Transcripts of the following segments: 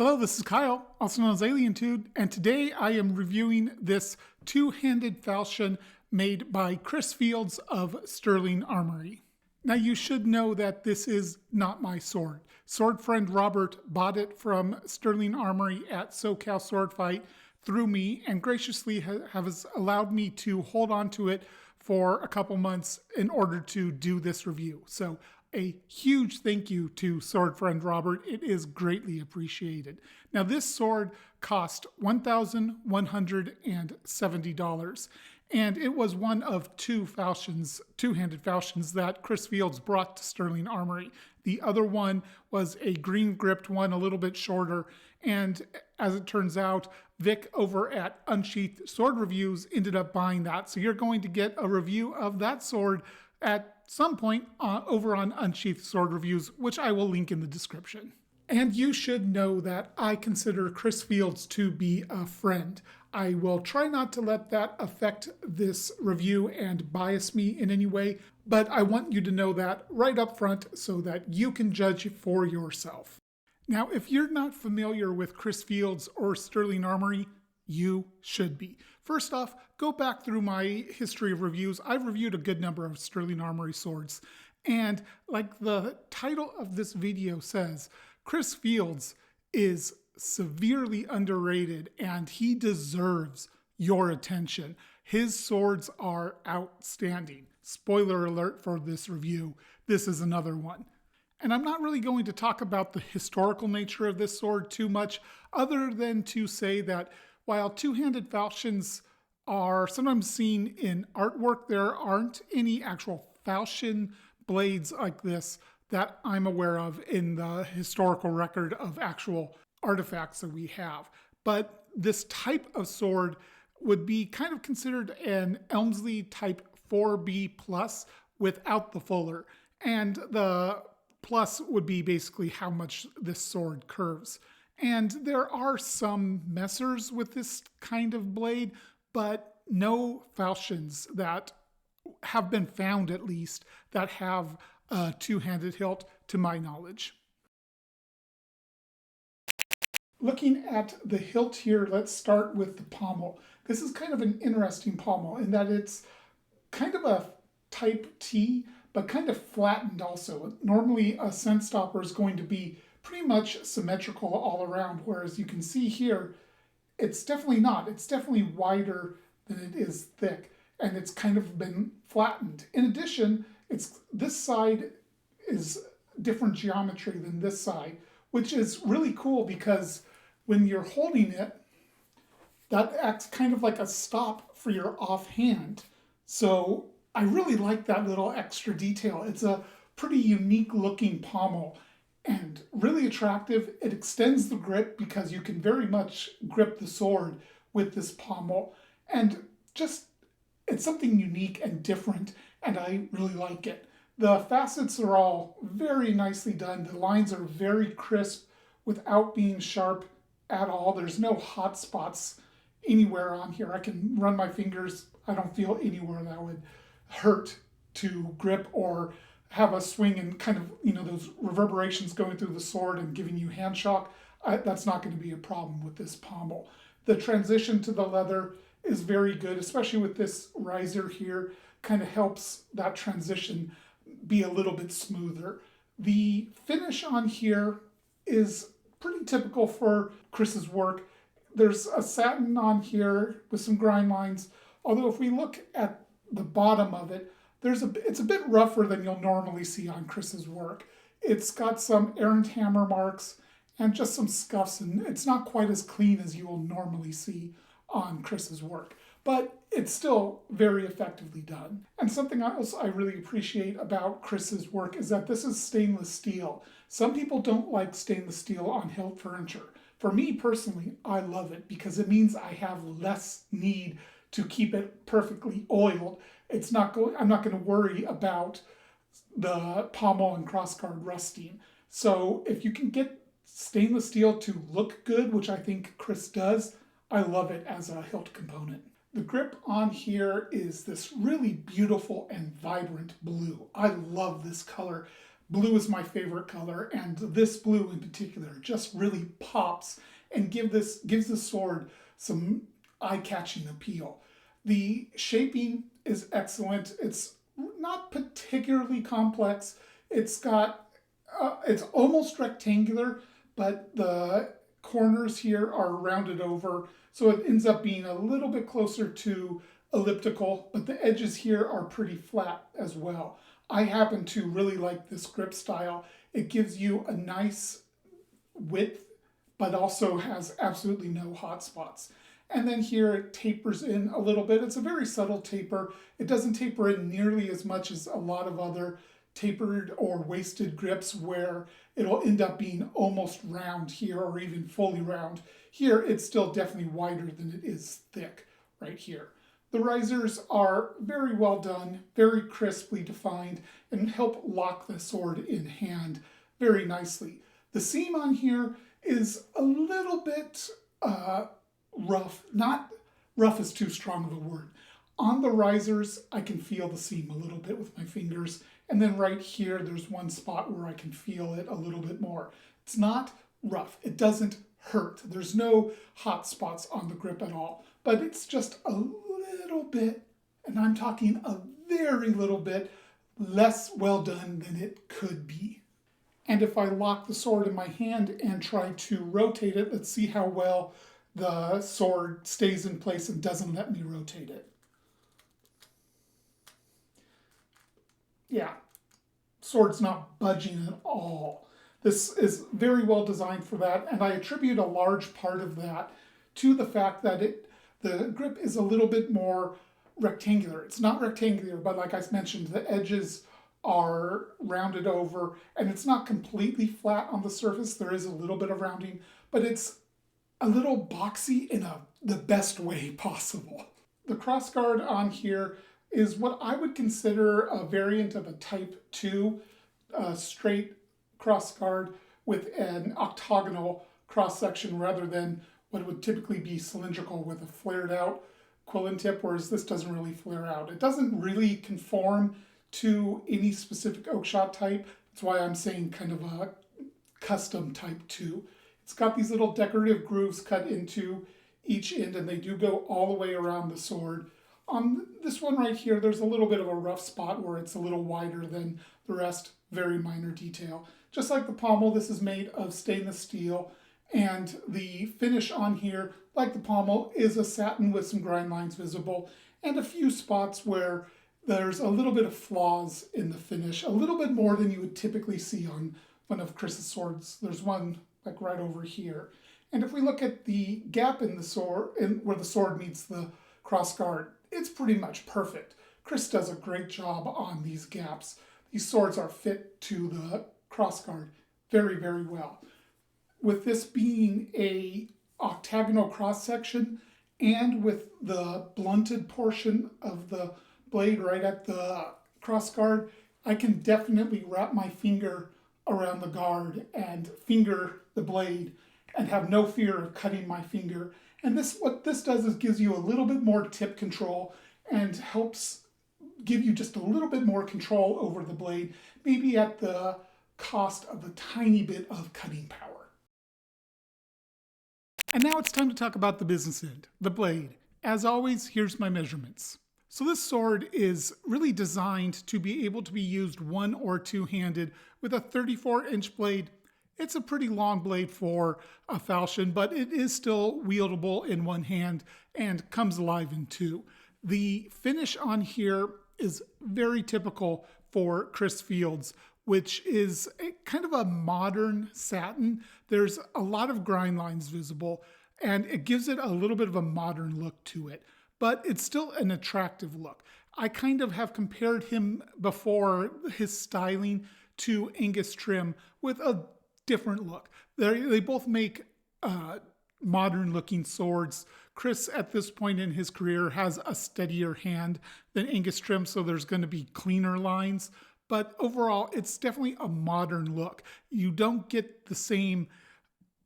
Hello, this is Kyle, also known as AlienTude, and today I am reviewing this two-handed falchion made by Chris Fields of Sterling Armory. Now you should know that this is not my sword. Sword friend Robert bought it from Sterling Armory at SoCal Sword Fight through me and graciously has allowed me to hold on to it for a couple months in order to do this review. So a huge thank you to sword friend Robert. It is greatly appreciated. Now this sword cost $1,170 and it was one of two-handed falchions that Chris Fields brought to Sterling Armory. The other one was a green gripped one, a little bit shorter, and as it turns out, Vic over at Unsheathed Sword Reviews ended up buying that. So you're going to get a review of that sword at some point over on Unsheathed Sword Reviews, which I will link in the description. And you should know that I consider Chris Fields to be a friend. I will try not to let that affect this review and bias me in any way, but I want you to know that right up front so that you can judge for yourself. Now, if you're not familiar with Chris Fields or Sterling Armory, you should be. First off, go back through my history of reviews. I've reviewed a good number of Sterling Armory swords. And like the title of this video says, Chris Fields is severely underrated and he deserves your attention. His swords are outstanding. Spoiler alert for this review, this is another one. And I'm not really going to talk about the historical nature of this sword too much, other than to say that while two-handed falchions are sometimes seen in artwork, there aren't any actual falchion blades like this that I'm aware of in the historical record of actual artifacts that we have. But this type of sword would be kind of considered an Elmsley type 4B plus without the fuller. And the plus would be basically how much this sword curves. And there are some messers with this kind of blade, but no falchions that have been found, at least, that have a two-handed hilt to my knowledge. Looking at the hilt here, let's start with the pommel. This is kind of an interesting pommel in that it's kind of a type T, but kind of flattened also. Normally a scent stopper is going to be pretty much symmetrical all around, whereas you can see here, it's definitely not. It's definitely wider than it is thick, and it's kind of been flattened. In addition, this side is different geometry than this side, which is really cool because when you're holding it, that acts kind of like a stop for your offhand. So I really like that little extra detail. It's a pretty unique looking pommel and really attractive. It extends the grip because you can very much grip the sword with this pommel. And just, it's something unique and different, and I really like it. The facets are all very nicely done. The lines are very crisp without being sharp at all. There's no hot spots anywhere on here. I can run my fingers. I don't feel anywhere that would hurt to grip or have a swing and kind of, those reverberations going through the sword and giving you hand shock. That's not going to be a problem with this pommel. The transition to the leather is very good, especially with this riser here. Kind of helps that transition be a little bit smoother. The finish on here is pretty typical for Chris's work. There's a satin on here with some grind lines, although if we look at the bottom of it, it's a bit rougher than you'll normally see on Chris's work. It's got some errant hammer marks and just some scuffs, and it's not quite as clean as you will normally see on Chris's work, but it's still very effectively done. And something else I really appreciate about Chris's work is that this is stainless steel. Some people don't like stainless steel on hilt furniture. For me personally, I love it because it means I have less need to keep it perfectly oiled. I'm not going to worry about the pommel and crossguard rusting. So if you can get stainless steel to look good, which I think Chris does, I love it as a hilt component. The grip on here is this really beautiful and vibrant blue. I love this color. Blue is my favorite color, and this blue in particular just really pops and gives the sword some eye-catching appeal. The shaping is excellent. It's not particularly complex. It's almost rectangular, but the corners here are rounded over, so it ends up being a little bit closer to elliptical, but the edges here are pretty flat as well. I happen to really like this grip style. It gives you a nice width, but also has absolutely no hot spots. And then here it tapers in a little bit. It's a very subtle taper. It doesn't taper in nearly as much as a lot of other tapered or waisted grips where it'll end up being almost round here or even fully round. Here it's still definitely wider than it is thick right here. The risers are very well done, very crisply defined, and help lock the sword in hand very nicely. The seam on here is a little bit rough. Not rough is too strong of a word. On the risers, I can feel the seam a little bit with my fingers. And then right here, there's one spot where I can feel it a little bit more. It's not rough. It doesn't hurt. There's no hot spots on the grip at all. But it's just a little bit, and I'm talking a very little bit, less well done than it could be. And if I lock the sword in my hand and try to rotate it, let's see how well the sword stays in place and doesn't let me rotate it. Yeah, sword's not budging at all. This is very well designed for that, and I attribute a large part of that to the fact that the grip is a little bit more rectangular. It's not rectangular, but like I mentioned, the edges are rounded over, and it's not completely flat on the surface. There is a little bit of rounding, but it's a little boxy in the best way possible. The crossguard on here is what I would consider a variant of a Type 2 straight crossguard with an octagonal cross-section rather than what would typically be cylindrical with a flared out quillen tip, whereas this doesn't really flare out. It doesn't really conform to any specific oakshot type. That's why I'm saying kind of a custom Type 2. It's got these little decorative grooves cut into each end, and they do go all the way around the sword. On this one right here, there's a little bit of a rough spot where it's a little wider than the rest. Very minor detail. Just like the pommel, this is made of stainless steel, and the finish on here, like the pommel, is a satin with some grind lines visible, and a few spots where there's a little bit of flaws in the finish, a little bit more than you would typically see on one of Chris's swords. There's one like right over here. And if we look at the gap in the sword, where the sword meets the crossguard, it's pretty much perfect. Chris does a great job on these gaps. These swords are fit to the crossguard very, very well. With this being a octagonal cross section and with the blunted portion of the blade right at the crossguard, I can definitely wrap my finger around the guard and finger the blade and have no fear of cutting my finger. And what this does is gives you a little bit more tip control and helps give you just a little bit more control over the blade, maybe at the cost of a tiny bit of cutting power. And now it's time to talk about the business end, the blade. As always, here's my measurements. So this sword is really designed to be able to be used one or two-handed with a 34-inch blade. It's a pretty long blade for a falchion, but it is still wieldable in one hand and comes alive in two. The finish on here is very typical for Chris Field's, which is kind of a modern satin. There's a lot of grind lines visible, and it gives it a little bit of a modern look to it, but it's still an attractive look. I kind of have compared him before, his styling, to Angus Trim with a different look. They both make modern looking swords. Chris at this point in his career has a steadier hand than Angus Trim, so there's going to be cleaner lines. But overall, it's definitely a modern look. You don't get the same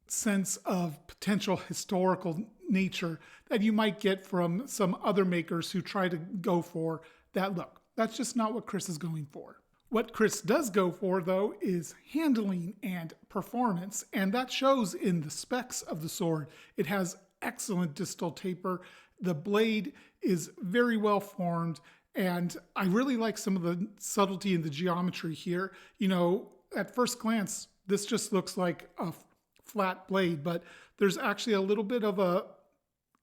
sense of potential historical nature that you might get from some other makers who try to go for that look. That's just not what Chris is going for. What Chris does go for, though, is handling and performance, and that shows in the specs of the sword. It has excellent distal taper, the blade is very well formed, and I really like some of the subtlety in the geometry here. You know, at first glance, this just looks like a flat blade, but there's actually a little bit of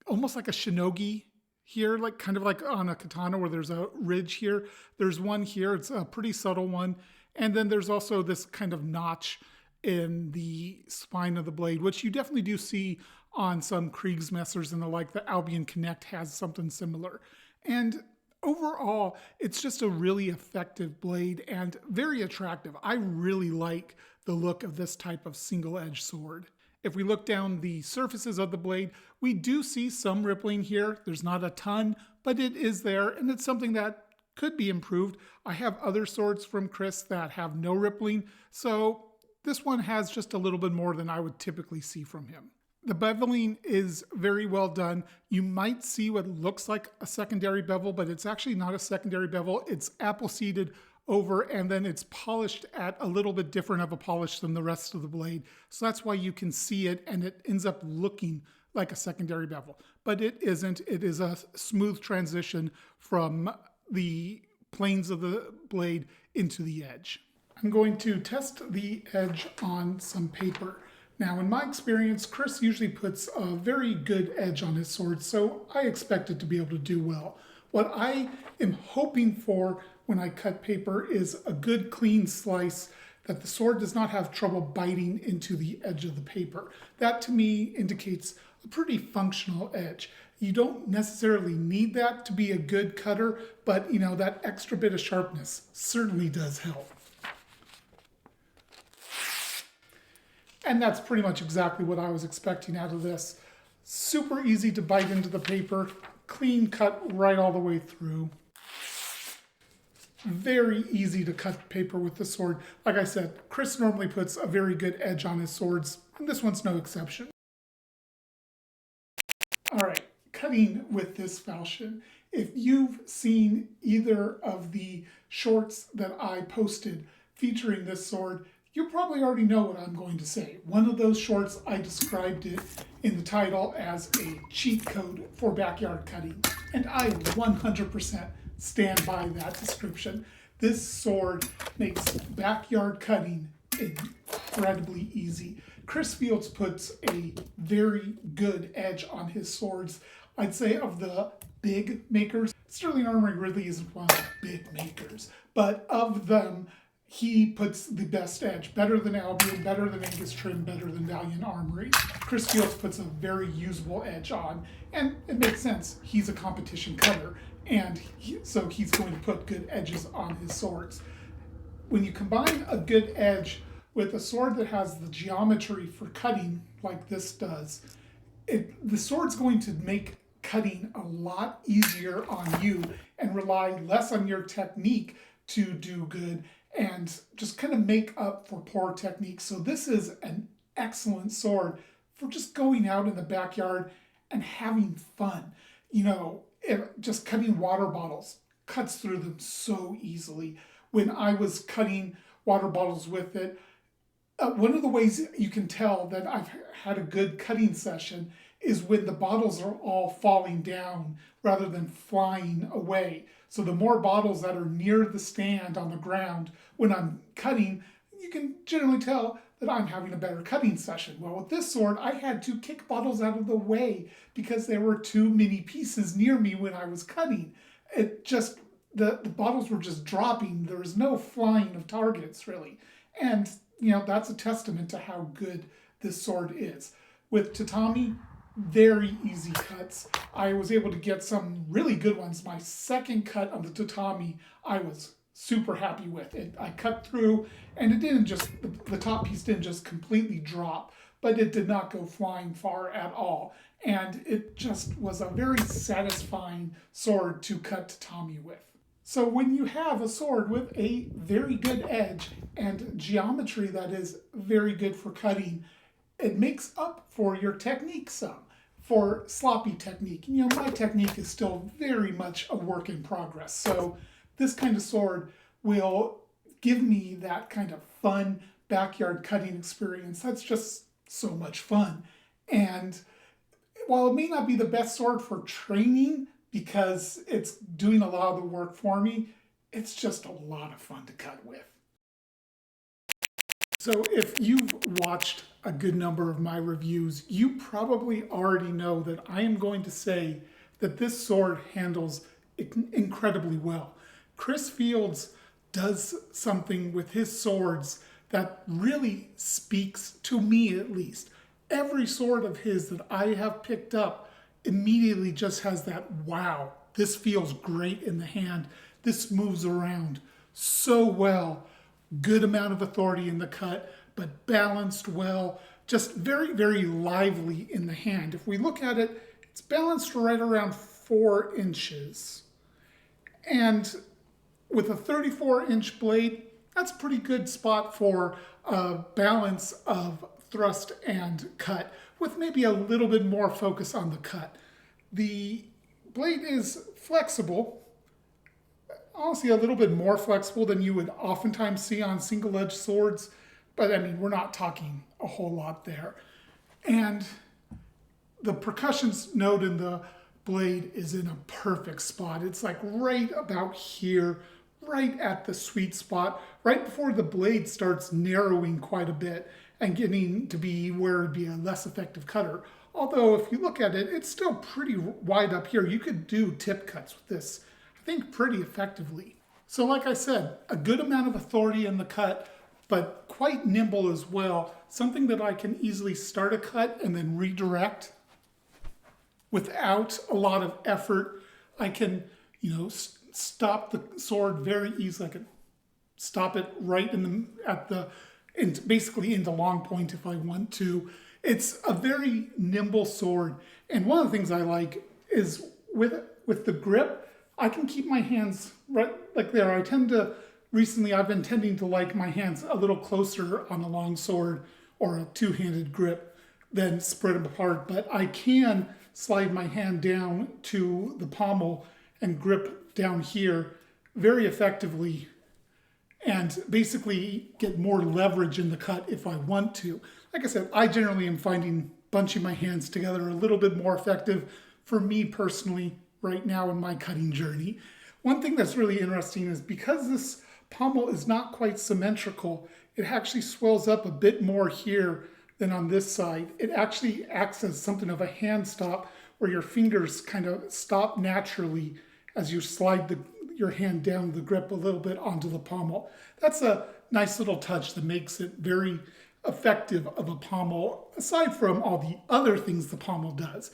almost like a shinogi here, like kind of like on a katana where there's a ridge here. There's one here, it's a pretty subtle one. And then there's also this kind of notch in the spine of the blade, which you definitely do see on some Kriegsmessers and the like. The Albion Connect has something similar. And overall, it's just a really effective blade and very attractive. I really like the look of this type of single-edged sword. If we look down the surfaces of the blade, we do see some rippling here. There's not a ton, but it is there, and it's something that could be improved. I have other swords from Chris that have no rippling, so this one has just a little bit more than I would typically see from him. The beveling is very well done. You might see what looks like a secondary bevel, but it's actually not a secondary bevel. It's apple-seeded over, and then it's polished at a little bit different of a polish than the rest of the blade. So that's why you can see it, and it ends up looking like a secondary bevel. But it isn't. It is a smooth transition from the planes of the blade into the edge. I'm going to test the edge on some paper. Now, in my experience, Chris usually puts a very good edge on his sword, so I expect it to be able to do well. What I am hoping for when I cut paper is a good clean slice, that the sword does not have trouble biting into the edge of the paper. That to me indicates a pretty functional edge. You don't necessarily need that to be a good cutter, but you know, that extra bit of sharpness certainly does help. And that's pretty much exactly what I was expecting out of this. Super easy to bite into the paper, clean cut right all the way through. Very easy to cut paper with the sword. Like I said, Chris normally puts a very good edge on his swords, and this one's no exception. All right, cutting with this falchion. If you've seen either of the shorts that I posted featuring this sword, you probably already know what I'm going to say. One of those shorts, I described it in the title as a cheat code for backyard cutting, and I 100% stand by that description. This sword makes backyard cutting incredibly easy. Chris Fields puts a very good edge on his swords. I'd say of the big makers, Sterling Armory really isn't one of the big makers, but of them, he puts the best edge. Better than Albion, better than Angus Trim, better than Valiant Armory. Chris Fields puts a very usable edge on, and it makes sense. He's a competition cutter, and so he's going to put good edges on his swords. When you combine a good edge with a sword that has the geometry for cutting, like this does, the sword's going to make cutting a lot easier on you and rely less on your technique to do good and just kind of make up for poor technique. So this is an excellent sword for just going out in the backyard and having fun. You know, just cutting water bottles cuts through them so easily. When I was cutting water bottles with it, one of the ways you can tell that I've had a good cutting session is when the bottles are all falling down rather than flying away. So the more bottles that are near the stand on the ground when I'm cutting, you can generally tell that I'm having a better cutting session. Well, with this sword, I had to kick bottles out of the way because there were too many pieces near me when I was cutting. It just, the bottles were just dropping. There was no flying of targets, really. And, you know, that's a testament to how good this sword is. With tatami, very easy cuts. I was able to get some really good ones. My second cut on the tatami, I was super happy with it. I cut through, and it didn't just, the top piece didn't just completely drop, but it did not go flying far at all. And it just was a very satisfying sword to cut tatami with. So when you have a sword with a very good edge and geometry that is very good for cutting, it makes up for your technique some, for sloppy technique. You know, my technique is still very much a work in progress. So this kind of sword will give me that kind of fun backyard cutting experience. That's just so much fun. And while it may not be the best sword for training because it's doing a lot of the work for me, it's just a lot of fun to cut with. So if you've watched a good number of my reviews, you probably already know that I am going to say that this sword handles incredibly well. Chris Fields does something with his swords that really speaks to me, at least. Every sword of his that I have picked up immediately just has that, wow, this feels great in the hand. This moves around so well. Good amount of authority in the cut, but balanced well. Just very, very lively in the hand. If we look at it, it's balanced right around 4 inches. And with a 34-inch blade, that's a pretty good spot for a balance of thrust and cut, with maybe a little bit more focus on the cut. The blade is flexible, honestly a little bit more flexible than you would oftentimes see on single-edged swords, but I mean, we're not talking a whole lot there. And the percussion node in the blade is in a perfect spot. It's like right about here, right at the sweet spot, right before the blade starts narrowing quite a bit and getting to be where it'd be a less effective cutter. Although if you look at it, it's still pretty wide up here. You could do tip cuts with this, I think, pretty effectively. So like I said, a good amount of authority in the cut, but quite nimble as well. Something that I can easily start a cut and then redirect without a lot of effort. I can, stop the sword very easily. I can stop it right basically into long point if I want to. It's a very nimble sword. And one of the things I like is with the grip, I can keep my hands right like there. Recently I've been tending to like my hands a little closer on a long sword or a two-handed grip than spread them apart. But I can slide my hand down to the pommel and grip down here very effectively and basically get more leverage in the cut if I want to. Like I said, I generally am finding bunching my hands together a little bit more effective for me personally right now in my cutting journey. One thing that's really interesting is because this pommel is not quite symmetrical, it actually swells up a bit more here than on this side. It actually acts as something of a hand stop where your fingers kind of stop naturally as you slide your hand down the grip a little bit onto the pommel. That's a nice little touch that makes it very effective of a pommel, aside from all the other things the pommel does.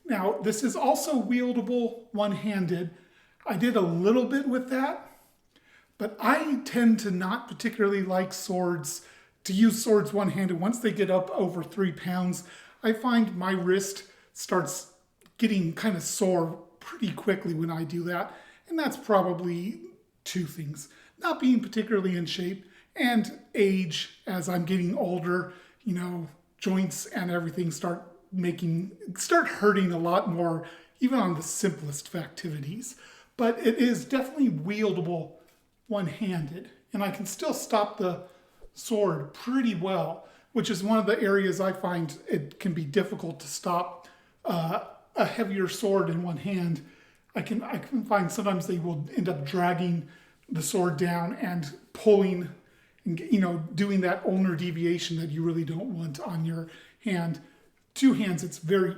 Now, this is also wieldable one-handed. I did a little bit with that, but I tend to not particularly like to use swords one-handed. Once they get up over 3 pounds, I find my wrist starts getting kind of sore pretty quickly when I do that. And that's probably 2 things. Not being particularly in shape and age. As I'm getting older, joints and everything start hurting a lot more, even on the simplest of activities. But it is definitely wieldable one-handed. And I can still stop the sword pretty well, which is one of the areas I find it can be difficult to stop a heavier sword in one hand. I can find sometimes they will end up dragging the sword down and pulling, and, doing that ulnar deviation that you really don't want on your hand. 2 hands, it's very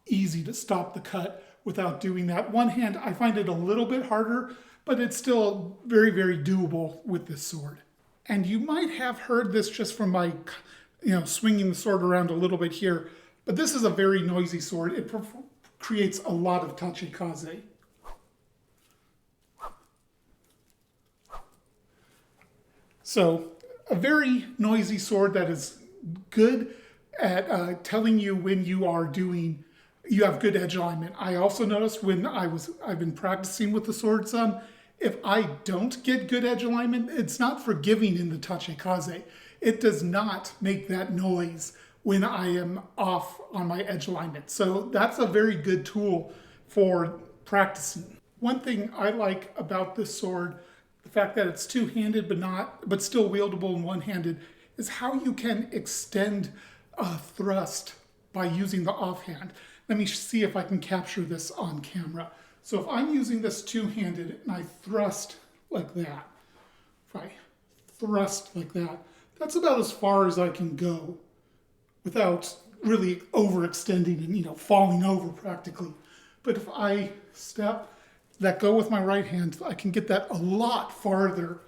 easy to stop the cut without doing that. One hand, I find it a little bit harder, but it's still very, very doable with this sword. And you might have heard this just from my, swinging the sword around a little bit here, but this is a very noisy sword. It creates a lot of tachikaze. So a very noisy sword that is good at telling you when you have good edge alignment. I also noticed when I've been practicing with the sword some, if I don't get good edge alignment, it's not forgiving in the tachikaze. It does not make that noise when I am off on my edge alignment. So that's a very good tool for practicing. One thing I like about this sword, the fact that it's two-handed but still wieldable in one-handed, is how you can extend a thrust by using the offhand. Let me see if I can capture this on camera. So if I'm using this two-handed and I thrust like that, if I thrust like that, that's about as far as I can go without really overextending and falling over practically. But if I let go with my right hand, I can get that a lot farther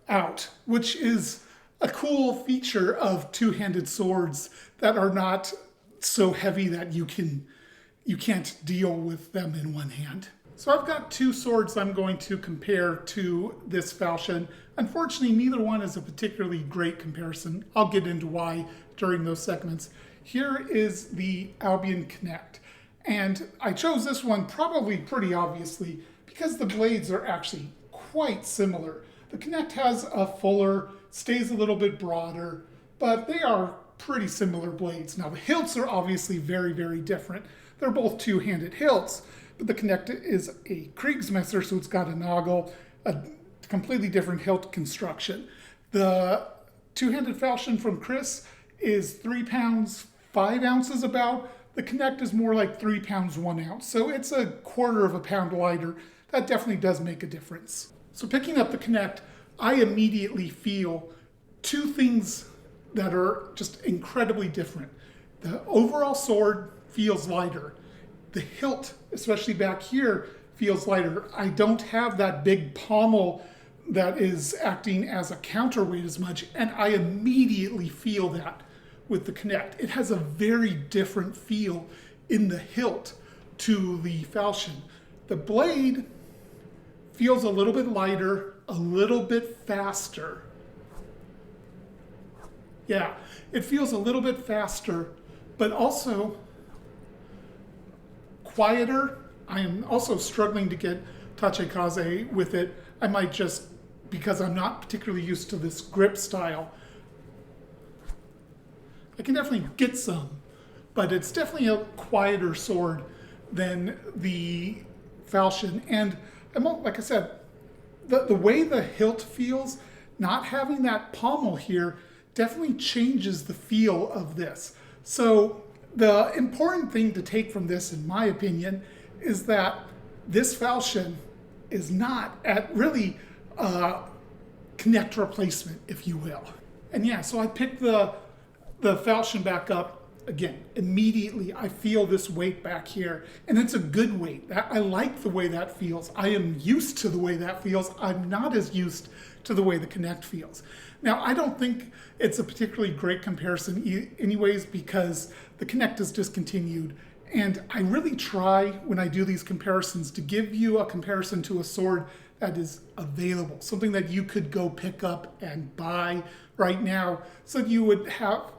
out, which is a cool feature of two-handed swords that are not so heavy that you can't deal with them in one hand. So I've got two swords I'm going to compare to this falchion. Unfortunately, neither one is a particularly great comparison. I'll get into why during those segments. Here is the Albion Connect. And I chose this one probably pretty obviously because the blades are actually quite similar. The Connect has a fuller, stays a little bit broader, but they are pretty similar blades. Now the hilts are obviously very, very different. They're both two-handed hilts, but the Connect is a Kriegsmesser, so it's got a noggle, a completely different hilt construction. The two-handed falchion from Chris is 3 pounds 5 ounces about. The Connect is more like 3 pounds 1 ounce, so it's a quarter of a pound lighter. That definitely does make a difference. So picking up the Connect, I immediately feel two things that are just incredibly different. The overall sword feels lighter. The hilt, especially back here, feels lighter. I don't have that big pommel that is acting as a counterweight as much, and I immediately feel that with the Connect. It has a very different feel in the hilt to the falchion. The blade feels a little bit lighter, a little bit faster. Yeah, it feels a little bit faster, but also quieter. I am also struggling to get tachikaze with it. I might just, because I'm not particularly used to this grip style, I can definitely get some, but it's definitely a quieter sword than the falchion. And like I said, the way the hilt feels, not having that pommel here, definitely changes the feel of this. So the important thing to take from this, in my opinion, is that this falchion is not at really Connect replacement, if you will. And yeah, so I picked the falchion back up. Again, immediately I feel this weight back here, and it's a good weight. I like the way that feels. I am used to the way that feels. I'm not as used to the way the Connect feels. Now, I don't think it's a particularly great comparison anyways, because the Connect is discontinued, and I really try when I do these comparisons to give you a comparison to a sword that is available, something that you could go pick up and buy right now, so you would have,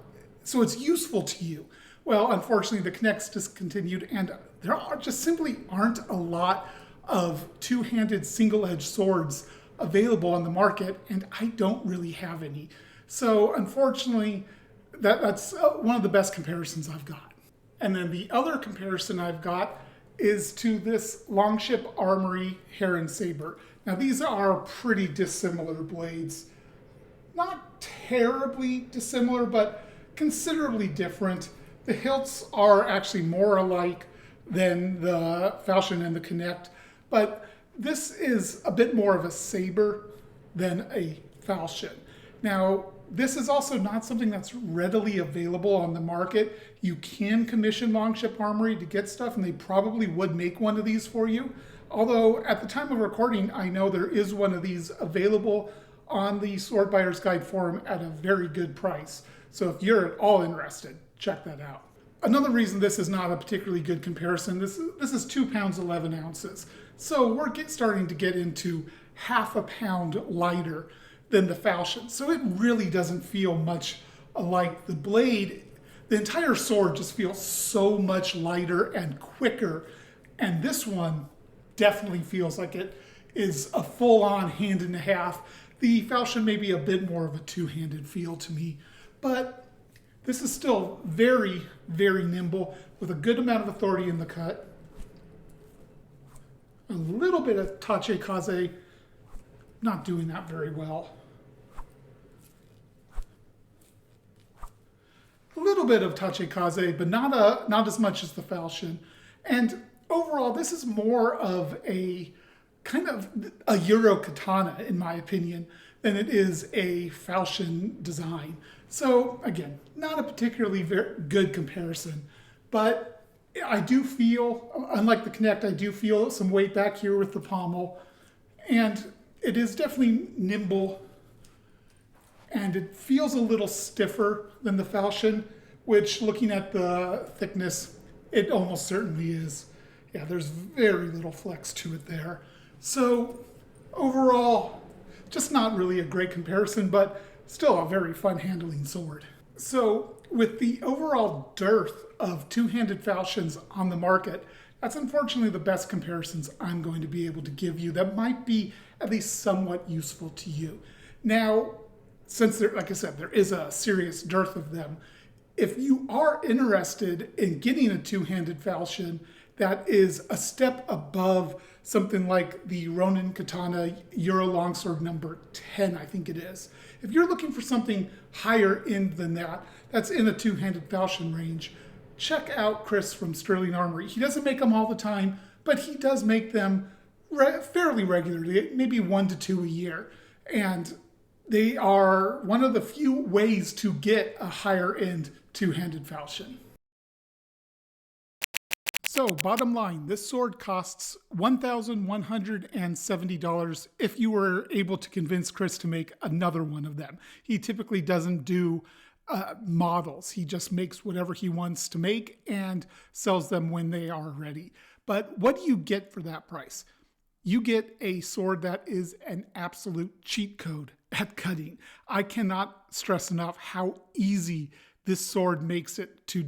so it's useful to you. Well, unfortunately, the Connect's discontinued, and there just simply aren't a lot of two-handed single-edged swords available on the market, and I don't really have any. So unfortunately, that's one of the best comparisons I've got. And then the other comparison I've got is to this Longship Armory Heron Saber. Now these are pretty dissimilar blades. Not terribly dissimilar, but considerably different. The hilts are actually more alike than the falchion and the Connect, but this is a bit more of a saber than a falchion. Now, this is also not something that's readily available on the market. You can commission Longship Armory to get stuff, and they probably would make one of these for you. Although, at the time of recording, I know there is one of these available on the Sword Buyer's Guide forum at a very good price. So if you're at all interested, check that out. Another reason this is not a particularly good comparison, this is 2 pounds 11 ounces. So we're starting to get into half a pound lighter than the falchion. So it really doesn't feel much like the blade. The entire sword just feels so much lighter and quicker. And this one definitely feels like it is a full-on hand and a half. The falchion may be a bit more of a two-handed feel to me, but this is still very, very nimble with a good amount of authority in the cut. A little bit of tache-kaze, not doing that very well. A little bit of tachikaze, but not as much as the falchion. And overall, this is more of a kind of a Euro katana, in my opinion, than it is a falchion design. So again, not a particularly very good comparison, but I do feel, unlike the Kinect, I do feel some weight back here with the pommel, and it is definitely nimble, and it feels a little stiffer than the falchion, which, looking at the thickness, it almost certainly is. Yeah, there's very little flex to it there. So overall, just not really a great comparison, but still a very fun handling sword. So with the overall dearth of two-handed falchions on the market, that's unfortunately the best comparisons I'm going to be able to give you that might be at least somewhat useful to you. Now, since there, like I said, there is a serious dearth of them, if you are interested in getting a two-handed falchion that is a step above something like the Ronin Katana Euro Longsword number 10, I think it is. If you're looking for something higher end than that, that's in a two-handed falchion range, check out Chris from Sterling Armory. He doesn't make them all the time, but he does make them fairly regularly, maybe 1 to 2 a year. And they are one of the few ways to get a higher end two-handed falchion. So bottom line, this sword costs $1,170 if you were able to convince Chris to make another one of them. He typically doesn't do models. He just makes whatever he wants to make and sells them when they are ready. But what do you get for that price? You get a sword that is an absolute cheat code at cutting. I cannot stress enough how easy this sword makes it to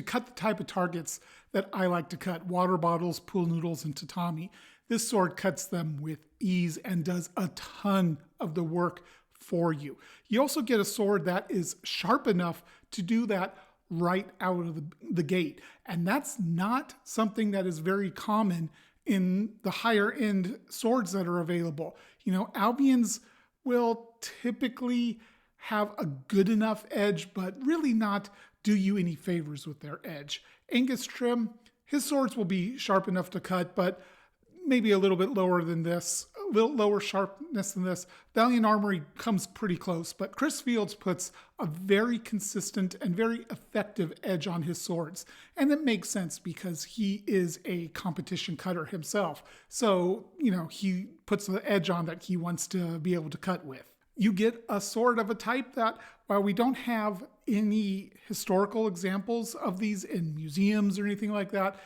cut the type of targets that I like to cut: water bottles, pool noodles, and tatami. This sword cuts them with ease and does a ton of the work for you. You also get a sword that is sharp enough to do that right out of the gate. And that's not something that is very common in the higher end swords that are available. You know, Albions will typically have a good enough edge, but really not do you any favors with their edge. Angus Trim, his swords will be sharp enough to cut, but maybe a little bit lower than this, a little lower sharpness than this. Valiant Armory comes pretty close, but Chris Fields puts a very consistent and very effective edge on his swords. And that makes sense because he is a competition cutter himself. So, you know, he puts the edge on that he wants to be able to cut with. You get a sword of a type that, while we don't have any historical examples of these in museums or anything like that,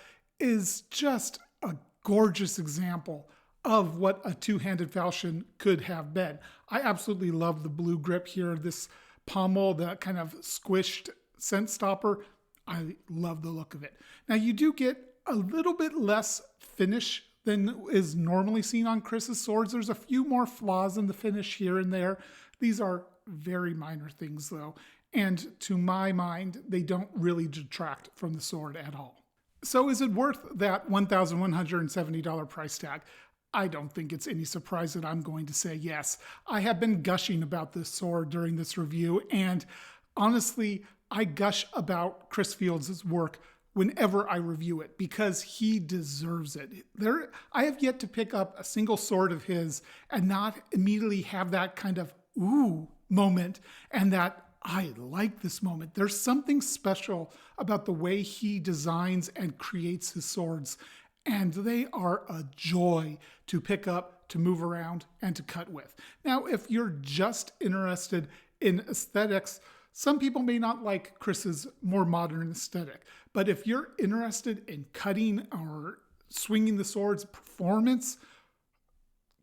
is just a gorgeous example of what a two-handed falchion could have been. I absolutely love the blue grip here, this pommel, the kind of squished scent stopper. I love the look of it. Now you do get a little bit less finish than is normally seen on Chris's swords. There's a few more flaws in the finish here and there. These are very minor things though, and to my mind, they don't really detract from the sword at all. So is it worth that $1,170 price tag? I don't think it's any surprise that I'm going to say yes. I have been gushing about this sword during this review, and honestly, I gush about Chris Fields' work whenever I review it because he deserves it. I have yet to pick up a single sword of his and not immediately have that kind of ooh moment and that I like this moment. There's something special about the way he designs and creates his swords, and they are a joy to pick up, to move around, and to cut with. Now, if you're just interested in aesthetics, some people may not like Chris's more modern aesthetic, but if you're interested in cutting or swinging the sword's performance,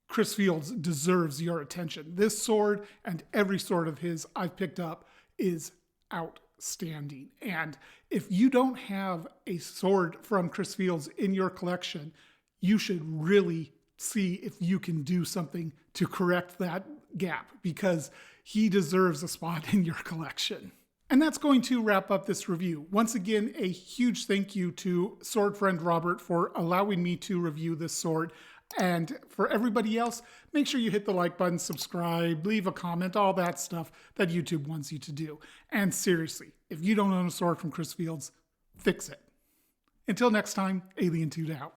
Chris Fields deserves your attention. This sword and every sword of his I've picked up is outstanding. And if you don't have a sword from Chris Fields in your collection, you should really see if you can do something to correct that gap because he deserves a spot in your collection. And that's going to wrap up this review. Once again, a huge thank you to sword friend Robert for allowing me to review this sword. And for everybody else, make sure you hit the like button, subscribe, leave a comment, all that stuff that YouTube wants you to do. And seriously, if you don't own a sword from Chris Fields, fix it. Until next time, Alien 2 out.